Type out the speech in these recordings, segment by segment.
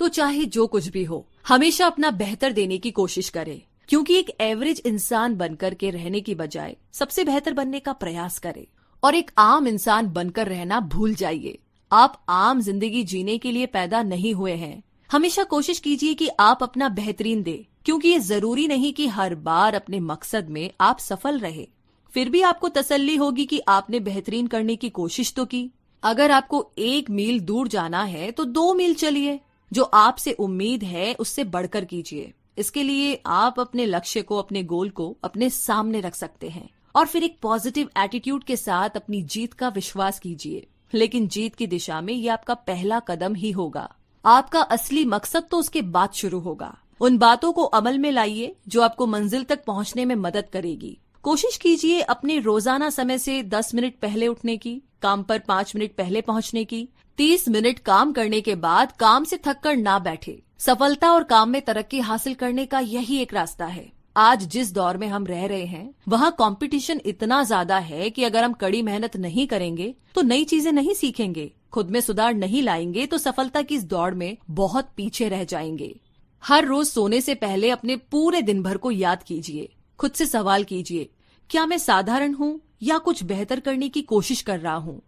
तो चाहे जो कुछ भी हो, हमेशा अपना बेहतर देने की कोशिश करें, क्योंकि एक एवरेज इंसान बनकर के रहने की बजाय सबसे बेहतर बनने का प्रयास करें और एक आम इंसान बनकर रहना भूल जाइए। आप आम जिंदगी जीने के लिए पैदा नहीं हुए हैं। हमेशा कोशिश कीजिए कि आप अपना बेहतरीन दें, क्योंकि ये जरूरी नहीं कि हर बार अपने मकसद में आप सफल रहे। फिर भी आपको तसल्ली होगी कि आपने बेहतरीन करने की कोशिश तो की। अगर आपको 1 मील दूर जाना है तो 2 मील चलिए। जो आपसे उम्मीद है उससे बढ़कर कीजिए। इसके लिए आप अपने लक्ष्य को, अपने गोल को अपने सामने रख सकते हैं और फिर एक पॉजिटिव एटीट्यूड के साथ अपनी जीत का विश्वास कीजिए। लेकिन जीत की दिशा में ये आपका पहला कदम ही होगा। आपका असली मकसद तो उसके बाद शुरू होगा। उन बातों को अमल में लाइए जो आपको मंजिल तक पहुंचने में मदद करेगी। कोशिश कीजिए अपने रोजाना समय से 10 मिनट पहले उठने की, काम पर 5 मिनट पहले पहुंचने की। 30 मिनट काम करने के बाद काम से थककर ना बैठे। सफलता और काम में तरक्की हासिल करने का यही एक रास्ता है। आज जिस दौर में हम रह रहे हैं वहाँ कंपटीशन इतना ज्यादा है कि अगर हम कड़ी मेहनत नहीं करेंगे तो नई चीजें नहीं सीखेंगे, खुद में सुधार नहीं लाएंगे तो सफलता की इस दौड़ में बहुत पीछे रह जाएंगे। हर रोज सोने से पहले अपने पूरे दिन भर को याद कीजिए। खुद से सवाल कीजिए, क्या मैं साधारण हूँ या कुछ बेहतर करने की कोशिश कर रहा हूँ।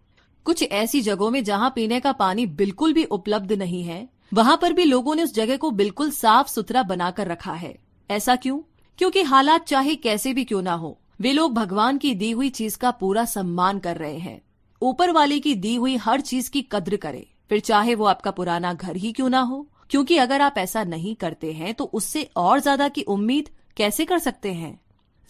कुछ ऐसी जगहों में जहाँ पीने का पानी बिल्कुल भी उपलब्ध नहीं है, वहाँ पर भी लोगों ने उस जगह को बिल्कुल साफ सुथरा बनाकर रखा है। ऐसा क्यों? क्योंकि हालात चाहे कैसे भी क्यों ना हो, वे लोग भगवान की दी हुई चीज का पूरा सम्मान कर रहे हैं। ऊपर वाले की दी हुई हर चीज की कद्र करें, फिर चाहे वो आपका पुराना घर ही क्यों ना हो। क्योंकि अगर आप ऐसा नहीं करते हैं तो उससे और ज्यादा की उम्मीद कैसे कर सकते हैं।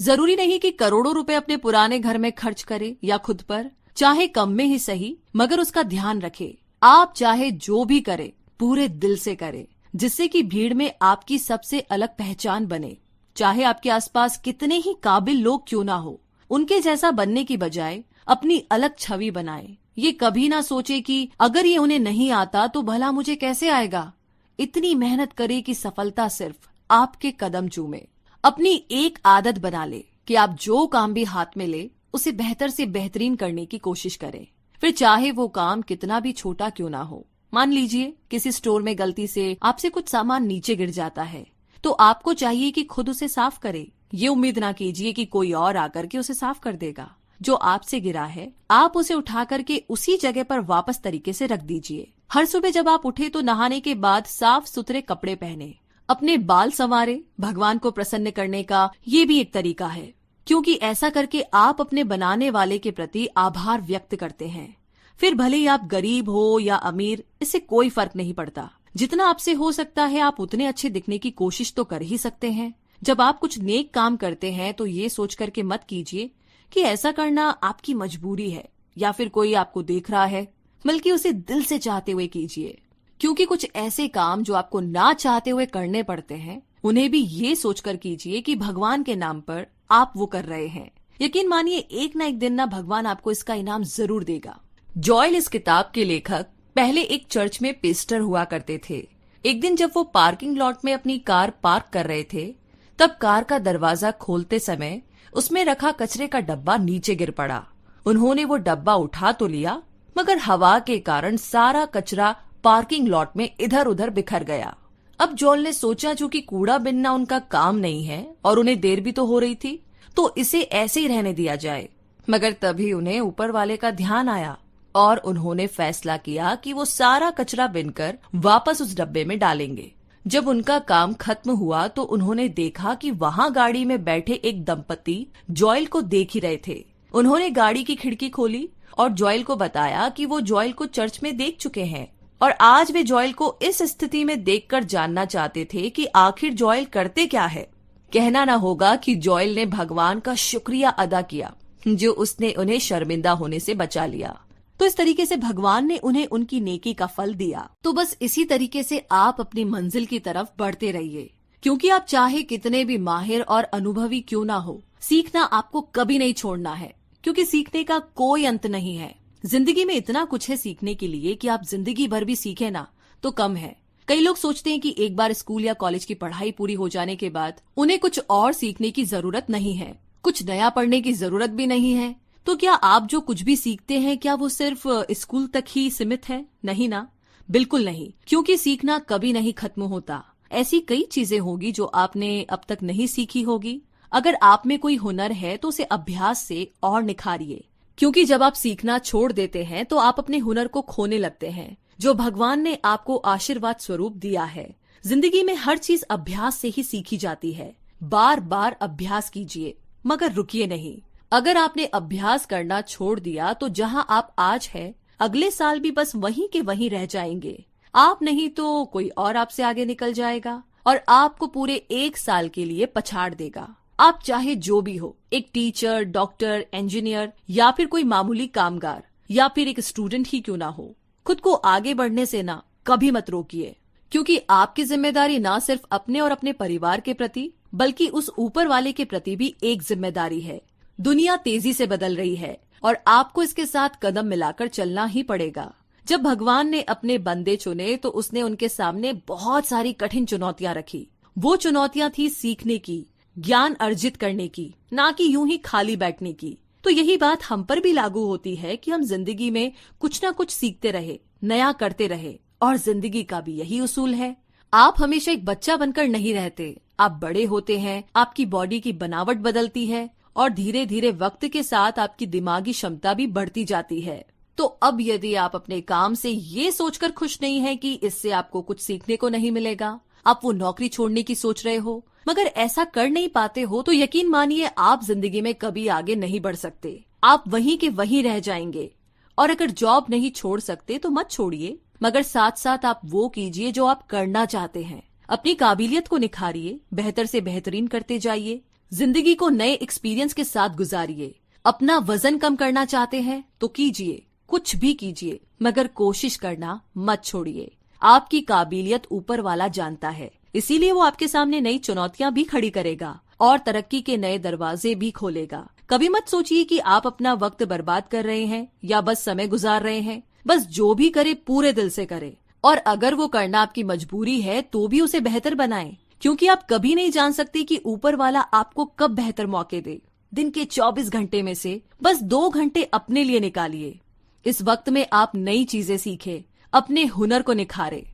जरूरी नहीं कि करोड़ों रुपए अपने पुराने घर में खर्च करें या खुद पर, चाहे कम में ही सही, मगर उसका ध्यान रखें। आप चाहे जो भी करें पूरे दिल से करें, जिससे कि भीड़ में आपकी सबसे अलग पहचान बने। चाहे आपके आसपास कितने ही काबिल लोग क्यों ना हो, उनके जैसा बनने की बजाय अपनी अलग छवि बनाएं। ये कभी ना सोचे कि अगर ये उन्हें नहीं आता तो भला मुझे कैसे आएगा। इतनी मेहनत करे कि सफलता सिर्फ आपके कदम चूमे। अपनी एक आदत बना ले कि आप जो काम भी हाथ में ले उसे बेहतर से बेहतरीन करने की कोशिश करें, फिर चाहे वो काम कितना भी छोटा क्यों ना हो। मान लीजिए किसी स्टोर में गलती से आपसे कुछ सामान नीचे गिर जाता है, तो आपको चाहिए कि खुद उसे साफ करें। ये उम्मीद ना कीजिए कि कोई और आकर के उसे साफ कर देगा। जो आपसे गिरा है आप उसे उठा करके उसी जगह पर वापस तरीके से रख दीजिए। हर सुबह जब आप उठे तो नहाने के बाद साफ सुथरे कपड़े पहने, अपने बाल संवारे। भगवान को प्रसन्न करने का ये भी एक तरीका है, क्योंकि ऐसा करके आप अपने बनाने वाले के प्रति आभार व्यक्त करते हैं। फिर भले ही आप गरीब हो या अमीर, इससे कोई फर्क नहीं पड़ता। जितना आपसे हो सकता है आप उतने अच्छे दिखने की कोशिश तो कर ही सकते हैं। जब आप कुछ नेक काम करते हैं तो ये सोच करके मत कीजिए कि ऐसा करना आपकी मजबूरी है या फिर कोई आपको देख रहा है, बल्कि उसे दिल से चाहते हुए कीजिए। क्योंकि कुछ ऐसे काम जो आपको ना चाहते हुए करने पड़ते हैं, उन्हें भी ये सोचकर कीजिए कि भगवान के नाम पर आप वो कर रहे हैं। यकीन मानिए एक ना एक दिन ना भगवान आपको इसका इनाम जरूर देगा। जॉयल इस किताब के लेखक पहले एक चर्च में पेस्टर हुआ करते थे। एक दिन जब वो पार्किंग लॉट में अपनी कार पार्क कर रहे थे, तब कार का दरवाजा खोलते समय उसमें रखा कचरे का डब्बा नीचे गिर पड़ा। उन्होंने वो डब्बा उठा तो लिया, मगर हवा के कारण सारा कचरा पार्किंग लॉट में इधर उधर बिखर गया। अब जॉयल ने सोचा जो कि कूड़ा बिनना उनका काम नहीं है और उन्हें देर भी तो हो रही थी, तो इसे ऐसे ही रहने दिया जाए। मगर तभी उन्हें ऊपर वाले का ध्यान आया और उन्होंने फैसला किया कि वो सारा कचरा बिनकर वापस उस डब्बे में डालेंगे। जब उनका काम खत्म हुआ तो उन्होंने देखा कि वहाँ गाड़ी में बैठे एक दंपति जॉयल को देख ही रहे थे। उन्होंने गाड़ी की खिड़की खोली और जॉयल को बताया कि वो जॉयल को चर्च में देख चुके हैं और आज वे जॉयल को इस स्थिति में देखकर जानना चाहते थे कि आखिर जॉयल करते क्या है। कहना न होगा कि जॉयल ने भगवान का शुक्रिया अदा किया जो उसने उन्हें शर्मिंदा होने से बचा लिया। तो इस तरीके से भगवान ने उन्हें उनकी नेकी का फल दिया। तो बस इसी तरीके से आप अपनी मंजिल की तरफ बढ़ते रहिए, क्योंकि आप चाहे कितने भी माहिर और अनुभवी क्यों ना हो, सीखना आपको कभी नहीं छोड़ना है, क्योंकि सीखने का कोई अंत नहीं है। जिंदगी में इतना कुछ है सीखने के लिए कि आप जिंदगी भर भी सीखे ना तो कम है। कई लोग सोचते हैं कि एक बार स्कूल या कॉलेज की पढ़ाई पूरी हो जाने के बाद उन्हें कुछ और सीखने की जरूरत नहीं है, कुछ नया पढ़ने की जरूरत भी नहीं है। तो क्या आप जो कुछ भी सीखते हैं क्या वो सिर्फ स्कूल तक ही सीमित है? नहीं ना। बिल्कुल नहीं, क्योंकि सीखना कभी नहीं खत्म होता। ऐसी कई चीजें होगी जो आपने अब तक नहीं सीखी होगी। अगर आप में कोई हुनर है तो उसे अभ्यास से और निखारिए, क्योंकि जब आप सीखना छोड़ देते हैं तो आप अपने हुनर को खोने लगते हैं जो भगवान ने आपको आशीर्वाद स्वरूप दिया है। जिंदगी में हर चीज अभ्यास से ही सीखी जाती है। बार बार अभ्यास कीजिए, मगर रुकिए नहीं। अगर आपने अभ्यास करना छोड़ दिया तो जहां आप आज हैं, अगले साल भी बस वहीं के वहीं रह जाएंगे। आप नहीं तो कोई और आपसे आगे निकल जाएगा और आपको पूरे 1 साल के लिए पछाड़ देगा। आप चाहे जो भी हो, एक टीचर, डॉक्टर, इंजीनियर या फिर कोई मामूली कामगार या फिर एक स्टूडेंट ही क्यों ना हो, खुद को आगे बढ़ने से ना कभी मत रोकिए, क्योंकि आपकी जिम्मेदारी ना सिर्फ अपने और अपने परिवार के प्रति बल्कि उस ऊपर वाले के प्रति भी एक जिम्मेदारी है। दुनिया तेजी से बदल रही है और आपको इसके साथ कदम मिलाकर चलना ही पड़ेगा। जब भगवान ने अपने बंदे चुने तो उसने उनके सामने बहुत सारी कठिन चुनौतियां रखी। वो चुनौतियां थी सीखने की, ज्ञान अर्जित करने की, ना कि यूं ही खाली बैठने की। तो यही बात हम पर भी लागू होती है कि हम जिंदगी में कुछ ना कुछ सीखते रहे, नया करते रहे। और जिंदगी का भी यही उसूल है। आप हमेशा एक बच्चा बनकर नहीं रहते, आप बड़े होते हैं, आपकी बॉडी की बनावट बदलती है और धीरे धीरे वक्त के साथ आपकी दिमागी क्षमता भी बढ़ती जाती है। तो अब यदि आप अपने काम से ये सोचकर खुश नहीं हैं कि इससे आपको कुछ सीखने को नहीं मिलेगा, आप वो नौकरी छोड़ने की सोच रहे हो, मगर ऐसा कर नहीं पाते हो, तो यकीन मानिए आप जिंदगी में कभी आगे नहीं बढ़ सकते। आप वहीं के वहीं रह जाएंगे। और अगर जॉब नहीं छोड़ सकते तो मत छोड़िए, मगर साथ साथ आप वो कीजिए जो आप करना चाहते हैं। अपनी काबिलियत को निखारिए, बेहतर से बेहतरीन करते जाइए, जिंदगी को नए एक्सपीरियंस के साथ गुजारिए। अपना वजन कम करना चाहते हैं तो कीजिए, कुछ भी कीजिए, मगर कोशिश करना मत छोड़िए। आपकी काबिलियत ऊपर वाला जानता है, इसीलिए वो आपके सामने नई चुनौतियां भी खड़ी करेगा और तरक्की के नए दरवाजे भी खोलेगा। कभी मत सोचिए कि आप अपना वक्त बर्बाद कर रहे हैं या बस समय गुजार रहे हैं। बस जो भी करे पूरे दिल से करे, और अगर वो करना आपकी मजबूरी है तो भी उसे बेहतर बनाएं, क्योंकि आप कभी नहीं जान सकते कि ऊपर वाला आपको कब बेहतर मौके दे। दिन के 24 घंटे में से बस 2 घंटे अपने लिए निकालिए। इस वक्त में आप नई चीजें सीखें, अपने हुनर को निखारे।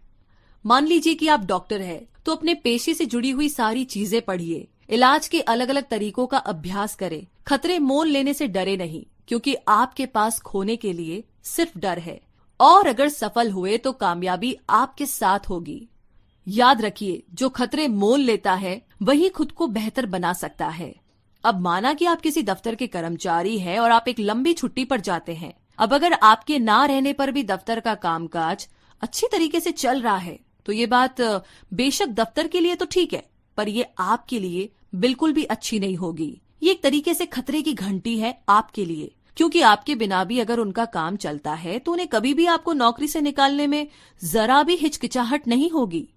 मान लीजिए कि आप डॉक्टर हैं, तो अपने पेशे से जुड़ी हुई सारी चीजें पढ़िए, इलाज के अलग अलग तरीकों का अभ्यास करें। खतरे मोल लेने से डरे नहीं, क्योंकि आपके पास खोने के लिए सिर्फ डर है, और अगर सफल हुए तो कामयाबी आपके साथ होगी। याद रखिए, जो खतरे मोल लेता है वही खुद को बेहतर बना सकता है। अब माना कि आप किसी दफ्तर के कर्मचारी हैं और आप एक लंबी छुट्टी पर जाते हैं। अब अगर आपके ना रहने पर भी दफ्तर का कामकाज अच्छी तरीके से चल रहा है, तो ये बात बेशक दफ्तर के लिए तो ठीक है, पर ये आपके लिए बिल्कुल भी अच्छी नहीं होगी। ये एक तरीके से खतरे की घंटी है आपके लिए, क्योंकि आपके बिना भी अगर उनका काम चलता है तो उन्हें कभी भी आपको नौकरी से निकालने में जरा भी हिचकिचाहट नहीं होगी।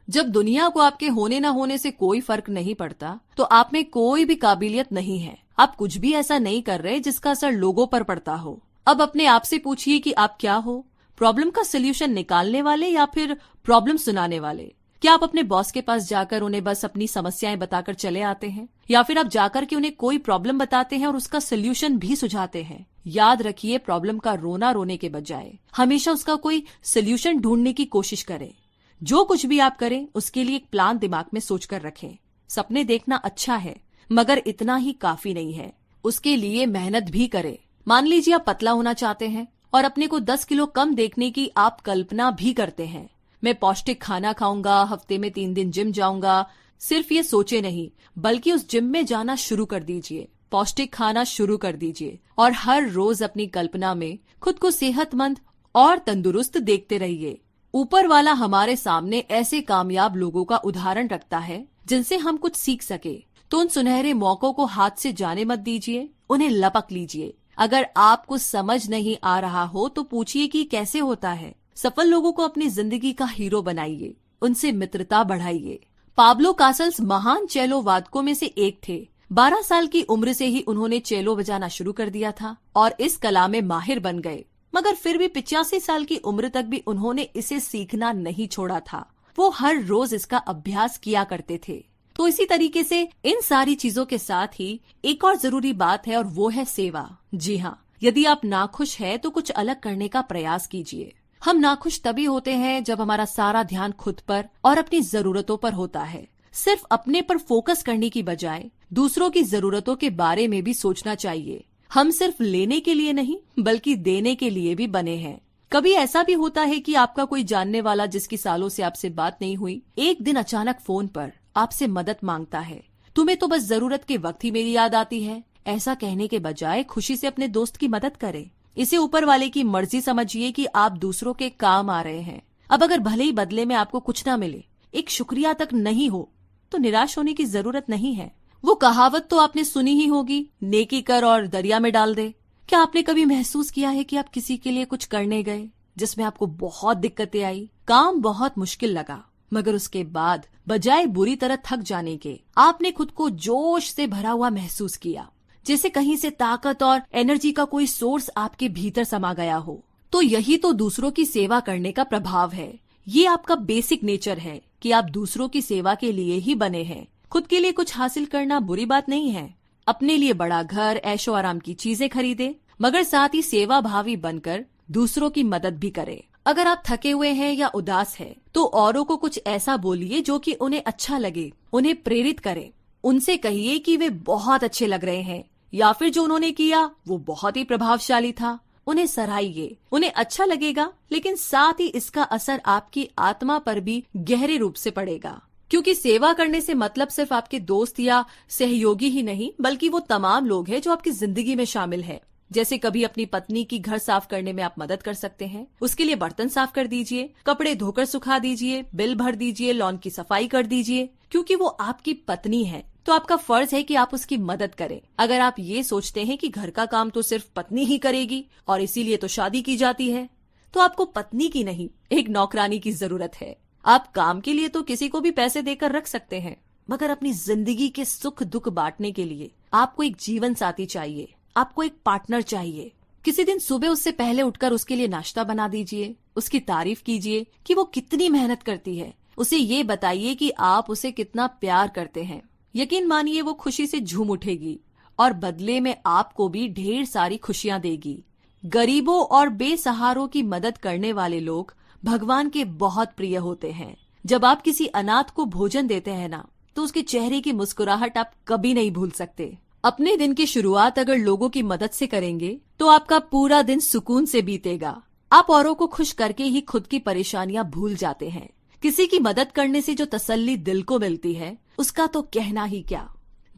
जब दुनिया को आपके होने ना होने से कोई फर्क नहीं पड़ता, तो आप में कोई भी काबिलियत नहीं है। आप कुछ भी ऐसा नहीं कर रहे जिसका असर लोगों पर पड़ता हो। अब अपने आप से पूछिए कि आप क्या हो, प्रॉब्लम का सोल्यूशन निकालने वाले या फिर प्रॉब्लम सुनाने वाले? क्या आप अपने बॉस के पास जाकर उन्हें बस अपनी समस्याएं बताकर चले आते हैं, या फिर आप जाकर के उन्हें कोई प्रॉब्लम बताते हैं और उसका सोल्यूशन भी सुझाते हैं? याद रखिए, प्रॉब्लम का रोना रोने के बजाय हमेशा उसका कोई सोल्यूशन ढूंढने की कोशिश करें। जो कुछ भी आप करें उसके लिए एक प्लान दिमाग में सोचकर रखें। सपने देखना अच्छा है, मगर इतना ही काफी नहीं है, उसके लिए मेहनत भी करें। मान लीजिए आप पतला होना चाहते हैं और अपने को 10 किलो कम देखने की आप कल्पना भी करते हैं। मैं पौष्टिक खाना खाऊंगा, हफ्ते में 3 दिन जिम जाऊंगा। सिर्फ ये सोचे नहीं, बल्कि उस जिम में जाना शुरू कर दीजिए, पौष्टिक खाना शुरू कर दीजिए और हर रोज अपनी कल्पना में खुद को सेहतमंद और तंदुरुस्त देखते रहिए। ऊपर वाला हमारे सामने ऐसे कामयाब लोगों का उदाहरण रखता है जिनसे हम कुछ सीख सके, तो उन सुनहरे मौकों को हाथ से जाने मत दीजिए, उन्हें लपक लीजिए। अगर आपको समझ नहीं आ रहा हो तो पूछिए कि कैसे होता है। सफल लोगों को अपनी जिंदगी का हीरो बनाइए, उनसे मित्रता बढ़ाइए। पाब्लो कासल्स महान चेलो वादकों में से एक थे। 12 साल की उम्र से ही उन्होंने चेलो बजाना शुरू कर दिया था और इस कला में माहिर बन गए, मगर फिर भी 85 साल की उम्र तक भी उन्होंने इसे सीखना नहीं छोड़ा था। वो हर रोज इसका अभ्यास किया करते थे। तो इसी तरीके से इन सारी चीजों के साथ ही एक और जरूरी बात है, और वो है सेवा। जी हाँ, यदि आप नाखुश है तो कुछ अलग करने का प्रयास कीजिए। हम नाखुश तभी होते हैं जब हमारा सारा ध्यान खुद पर और अपनी जरूरतों पर होता है। सिर्फ अपने पर फोकस करने की बजाय दूसरों की जरूरतों के बारे में भी सोचना चाहिए। हम सिर्फ लेने के लिए नहीं बल्कि देने के लिए भी बने हैं। कभी ऐसा भी होता है कि आपका कोई जानने वाला जिसकी सालों से आपसे बात नहीं हुई, एक दिन अचानक फोन पर आपसे मदद मांगता है। तुम्हें तो बस जरूरत के वक्त ही मेरी याद आती है। ऐसा कहने के बजाय खुशी से अपने दोस्त की मदद करें। इसे ऊपर वाले की मर्जी समझिए कि आप दूसरों के काम आ रहे हैं। अब अगर भले ही बदले में आपको कुछ ना मिले, एक शुक्रिया तक नहीं हो, तो निराश होने की जरूरत नहीं है। वो कहावत तो आपने सुनी ही होगी, नेकी कर और दरिया में डाल दे। क्या आपने कभी महसूस किया है कि आप किसी के लिए कुछ करने गए जिसमें आपको बहुत दिक्कतें आई, काम बहुत मुश्किल लगा, मगर उसके बाद बजाय बुरी तरह थक जाने के आपने खुद को जोश से भरा हुआ महसूस किया, जैसे कहीं से ताकत और एनर्जी का कोई सोर्स आपके भीतर समा गया हो। तो यही तो दूसरों की सेवा करने का प्रभाव है। ये आपका बेसिक नेचर है कि आप दूसरों की सेवा के लिए ही बने हैं। खुद के लिए कुछ हासिल करना बुरी बात नहीं है। अपने लिए बड़ा घर, ऐशो आराम की चीजें खरीदे, मगर साथ ही सेवा भावी बनकर दूसरों की मदद भी करे। अगर आप थके हुए हैं या उदास हैं, तो औरों को कुछ ऐसा बोलिए जो कि उन्हें अच्छा लगे, उन्हें प्रेरित करे। उनसे कहिए कि वे बहुत अच्छे लग रहे हैं, या फिर जो उन्होंने किया वो बहुत ही प्रभावशाली था। उन्हें सराहिए, उन्हें अच्छा लगेगा, लेकिन साथ ही इसका असर आपकी आत्मा पर भी गहरे रूप से पड़ेगा। क्योंकि सेवा करने से मतलब सिर्फ आपके दोस्त या सहयोगी ही नहीं, बल्कि वो तमाम लोग हैं जो आपकी जिंदगी में शामिल है। जैसे कभी अपनी पत्नी की घर साफ करने में आप मदद कर सकते हैं। उसके लिए बर्तन साफ कर दीजिए, कपड़े धोकर सुखा दीजिए, बिल भर दीजिए, लॉन की सफाई कर दीजिए। क्योंकि वो आपकी पत्नी है तो आपका फर्ज है कि आप उसकी मदद करें। अगर आप ये सोचते हैं कि घर का काम तो सिर्फ पत्नी ही करेगी और इसीलिए तो शादी की जाती है, तो आपको पत्नी की नहीं, एक नौकरानी की जरूरत है। आप काम के लिए तो किसी को भी पैसे देकर रख सकते हैं, मगर अपनी जिंदगी के सुख दुख बांटने के लिए आपको एक जीवन साथी चाहिए, आपको एक पार्टनर चाहिए। किसी दिन सुबह उससे पहले उठकर उसके लिए नाश्ता बना दीजिए, उसकी तारीफ कीजिए कि वो कितनी मेहनत करती है। उसे ये बताइए कि आप उसे कितना प्यार करते हैं। यकीन मानिए वो खुशी से झूम उठेगी और बदले में आपको भी ढेर सारी खुशियां देगी। गरीबों और बेसहारों की मदद करने वाले लोग भगवान के बहुत प्रिय होते हैं। जब आप किसी अनाथ को भोजन देते हैं ना, तो उसके चेहरे की मुस्कुराहट आप कभी नहीं भूल सकते। अपने दिन की शुरुआत अगर लोगों की मदद से करेंगे तो आपका पूरा दिन सुकून से बीतेगा। आप औरों को खुश करके ही खुद की परेशानियां भूल जाते हैं। किसी की मदद करने से जो तसल्ली दिल को मिलती है, उसका तो कहना ही क्या।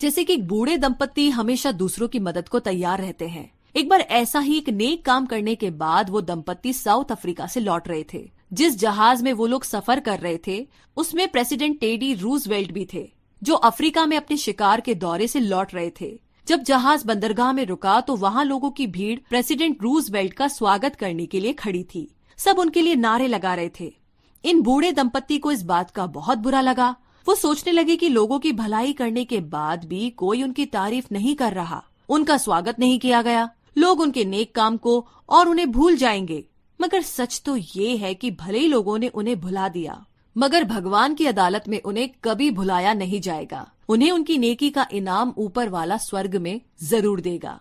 जैसे कि एक बूढ़े दंपत्ति हमेशा दूसरों की मदद को तैयार रहते हैं। एक बार ऐसा ही एक नेक काम करने के बाद वो दंपत्ति साउथ अफ्रीका से लौट रहे थे। जिस जहाज में वो लोग सफर कर रहे थे, उसमें प्रेसिडेंट टेडी रूजवेल्ट भी थे, जो अफ्रीका में अपने शिकार के दौरे से लौट रहे थे। जब जहाज बंदरगाह में रुका तो वहां लोगों की भीड़ प्रेसिडेंट रूजवेल्ट का स्वागत करने के लिए खड़ी थी। सब उनके लिए नारे लगा रहे थे। इन बूढ़े दंपत्ति को इस बात का बहुत बुरा लगा। वो सोचने लगे कि लोगों की भलाई करने के बाद भी कोई उनकी तारीफ नहीं कर रहा, उनका स्वागत नहीं किया गया। लोग उनके नेक काम को और उन्हें भूल जाएंगे। मगर सच तो ये है कि भले ही लोगों ने उन्हें भुला दिया, मगर भगवान की अदालत में उन्हें कभी भुलाया नहीं जाएगा। उन्हें उनकी नेकी का इनाम ऊपर वाला स्वर्ग में जरूर देगा।